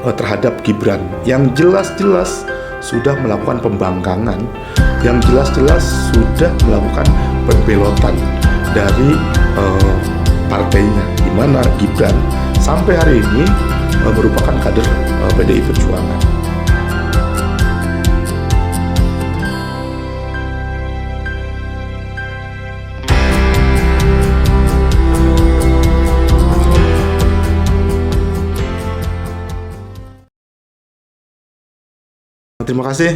terhadap Gibran yang jelas-jelas sudah melakukan pembangkangan, yang jelas-jelas sudah melakukan pembelotan dari partainya, di mana Gibran sampai hari ini merupakan kader PDI Perjuangan. Terima kasih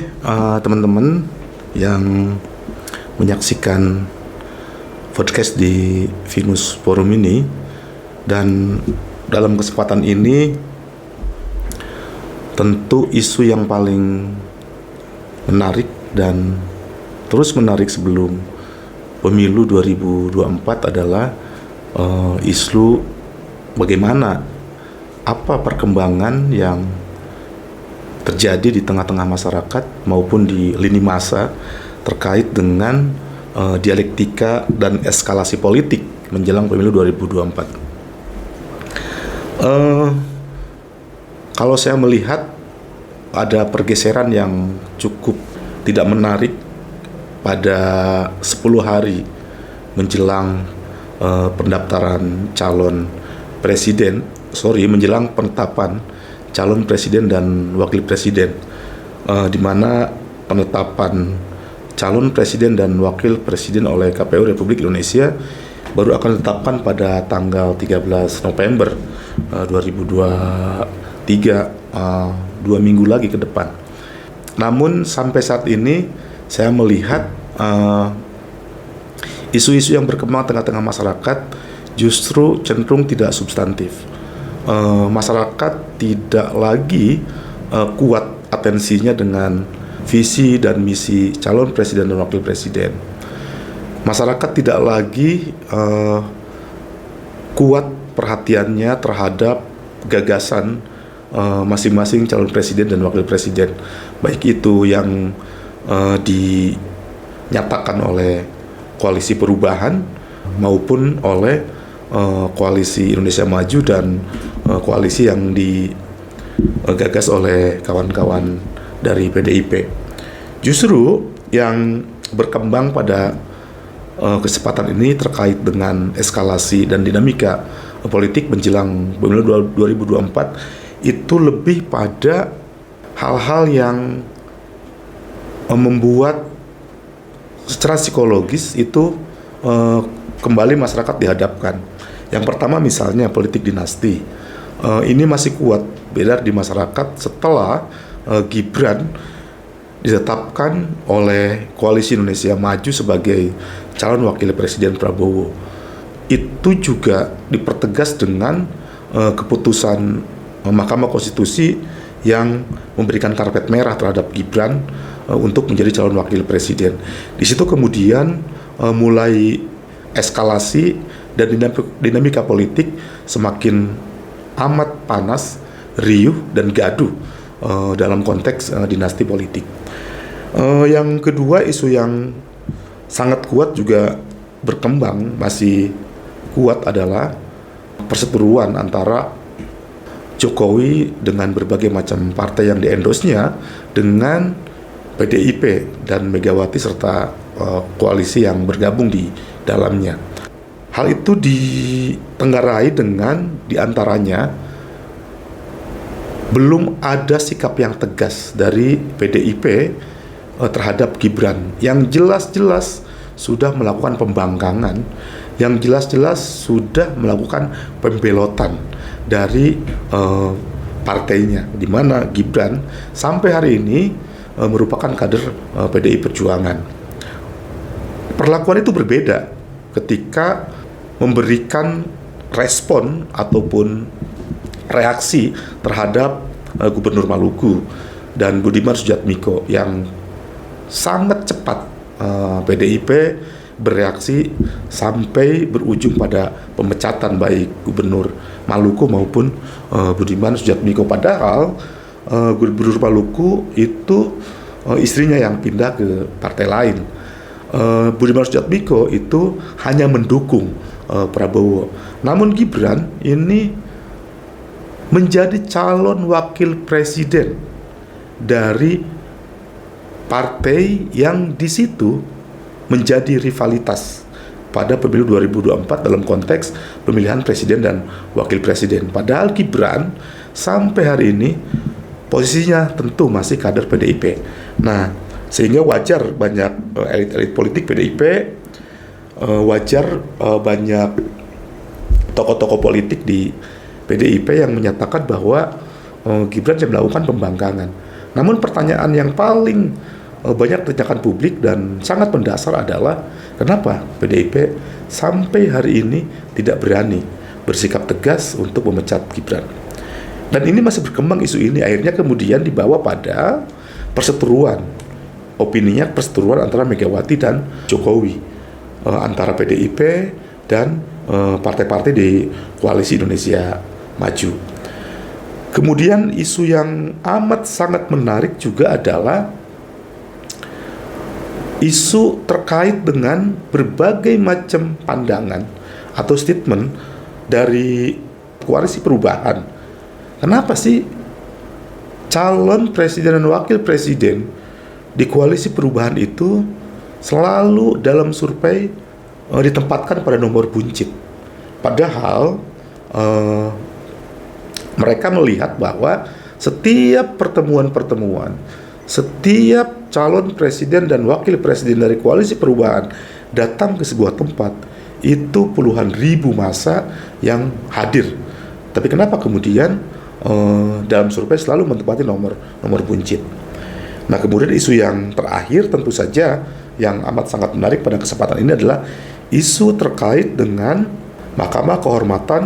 teman-teman yang menyaksikan podcast di Venus Forum ini, dan dalam kesempatan ini tentu isu yang paling menarik dan terus menarik sebelum pemilu 2024 adalah isu bagaimana apa perkembangan yang terjadi di tengah-tengah masyarakat maupun di lini massa terkait dengan dialektika dan eskalasi politik menjelang pemilu 2024. Kalau saya melihat ada pergeseran yang cukup tidak menarik pada 10 hari menjelang pendaftaran calon presiden, menjelang penetapan calon presiden dan wakil presiden, di mana penetapan calon presiden dan wakil presiden oleh KPU Republik Indonesia baru akan ditetapkan pada tanggal 13 November 2023, 2 minggu lagi ke depan. Namun sampai saat ini saya melihat isu-isu yang berkembang tengah-tengah masyarakat justru cenderung tidak substantif. Masyarakat tidak lagi kuat atensinya dengan visi dan misi calon presiden dan wakil presiden. Masyarakat tidak lagi kuat perhatiannya terhadap gagasan masing-masing calon presiden dan wakil presiden, baik itu yang dinyatakan oleh koalisi perubahan maupun oleh koalisi Indonesia Maju dan koalisi yang digagas oleh kawan-kawan dari PDIP. Justru yang berkembang pada kesempatan ini terkait dengan eskalasi dan dinamika politik menjelang pemilu 2024 itu lebih pada hal-hal yang membuat secara psikologis itu kembali masyarakat dihadapkan. Yang pertama misalnya politik dinasti, ini masih kuat beredar di masyarakat setelah Gibran ditetapkan oleh koalisi Indonesia Maju sebagai calon wakil presiden Prabowo. Itu juga dipertegas dengan keputusan Mahkamah Konstitusi yang memberikan karpet merah terhadap Gibran untuk menjadi calon wakil presiden. Di situ kemudian mulai eskalasi dan dinamika politik semakin amat panas, riuh dan gaduh dalam konteks dinasti politik. Yang kedua, isu yang sangat kuat juga berkembang, masih kuat adalah perseteruan antara Jokowi dengan berbagai macam partai yang di-endorse-nya dengan PDIP dan Megawati serta koalisi yang bergabung di dalamnya. Hal itu ditenggarai dengan diantaranya belum ada sikap yang tegas dari PDIP terhadap Gibran yang jelas-jelas sudah melakukan pembangkangan, yang jelas-jelas sudah melakukan pembelotan dari partainya, di mana Gibran sampai hari ini merupakan kader PDI Perjuangan. Perlakuan itu berbeda ketika memberikan respon ataupun reaksi terhadap Gubernur Maluku dan Budiman Sujatmiko yang sangat cepat. PDIP bereaksi sampai berujung pada pemecatan baik Gubernur Maluku maupun Budiman Sujatmiko. Padahal Gubernur Maluku itu istrinya yang pindah ke partai lain. Budiman Sujatmiko itu hanya mendukung Prabowo. Namun Gibran ini menjadi calon wakil presiden dari partai yang di situ menjadi rivalitas pada pemilu 2024 dalam konteks pemilihan presiden dan wakil presiden. Padahal Gibran sampai hari ini posisinya tentu masih kader PDIP. Nah, sehingga wajar banyak elit-elit politik PDIP, wajar banyak tokoh-tokoh politik di PDIP yang menyatakan bahwa Gibran yang melakukan pembangkangan. Namun pertanyaan yang paling banyak ditanyakan publik dan sangat mendasar adalah kenapa PDIP sampai hari ini tidak berani bersikap tegas untuk memecat Gibran. Dan ini masih berkembang isu ini, akhirnya kemudian dibawa pada perseteruan, opininya perseteruan antara Megawati dan Jokowi, antara PDIP dan partai-partai di Koalisi Indonesia Maju. Kemudian isu yang amat sangat menarik juga adalah isu terkait dengan berbagai macam pandangan atau statement dari Koalisi Perubahan. Kenapa sih calon presiden dan wakil presiden di Koalisi Perubahan itu selalu dalam survei ditempatkan pada nomor buncit? Padahal mereka melihat bahwa setiap pertemuan-pertemuan, setiap calon presiden dan wakil presiden dari Koalisi Perubahan datang ke sebuah tempat, itu puluhan ribu massa yang hadir. Tapi kenapa kemudian dalam survei selalu menempati nomor buncit? Nah, kemudian isu yang terakhir tentu saja yang amat sangat menarik pada kesempatan ini adalah isu terkait dengan Mahkamah Kehormatan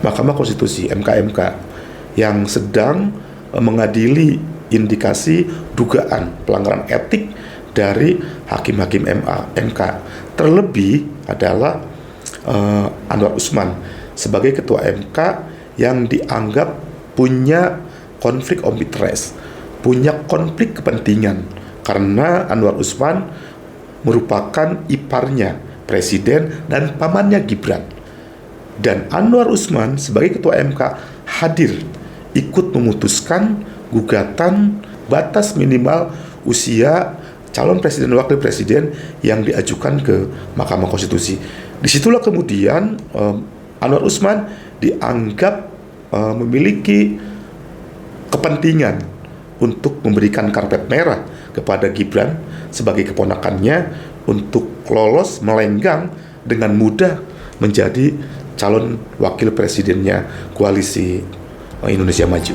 Mahkamah Konstitusi (MK) yang sedang mengadili indikasi dugaan pelanggaran etik dari hakim-hakim MK. Terlebih adalah Anwar Usman sebagai ketua MK yang dianggap punya konflik of interest, punya konflik kepentingan, karena Anwar Usman merupakan iparnya presiden dan pamannya Gibran. Dan Anwar Usman sebagai ketua MK hadir ikut memutuskan gugatan batas minimal usia calon presiden dan wakil presiden yang diajukan ke Mahkamah Konstitusi. Disitulah kemudian Anwar Usman dianggap memiliki kepentingan untuk memberikan karpet merah kepada Gibran sebagai keponakannya untuk lolos melenggang dengan mudah menjadi calon wakil presidennya Koalisi Indonesia Maju.